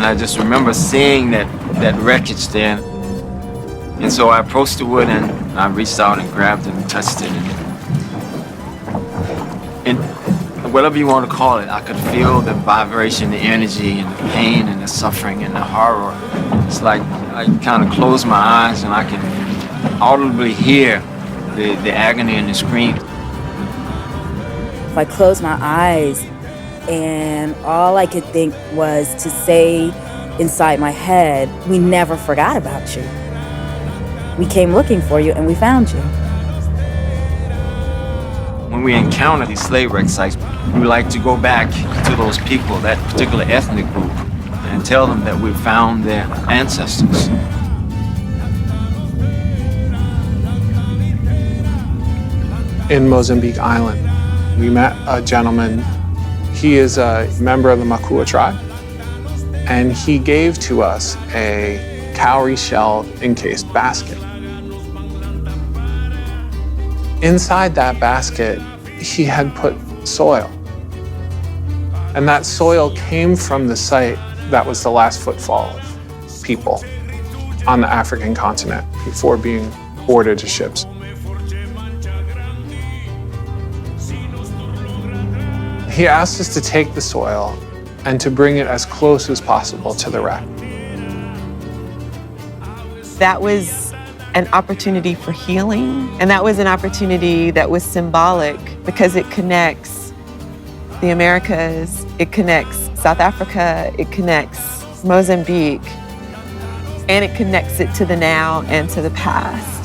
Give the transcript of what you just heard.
I just remember seeing that wreckage there. And so I approached the wood and I reached out and grabbed it and touched it. And whatever you want to call it, I could feel the vibration, the energy, and the pain, and the suffering, and the horror. It's like I kind of close my eyes and I can audibly hear the agony and the scream. If I closed my eyes and all I could think was to say inside my head, we never forgot about you. We came looking for you and we found you. When we encounter these slave wreck sites, we like to go back to those people, that particular ethnic group, and tell them that we found their ancestors. In Mozambique Island, we met a gentleman. He is a member of the Makua tribe, and he gave to us a cowrie shell encased basket. Inside that basket, he had put soil. And that soil came from the site that was the last footfall of people on the African continent before being boarded to ships. He asked us to take the soil and to bring it as close as possible to the wreck. That was an opportunity for healing, and that was an opportunity that was symbolic because it connects the Americas, it connects South Africa, it connects Mozambique, and it connects it to the now and to the past.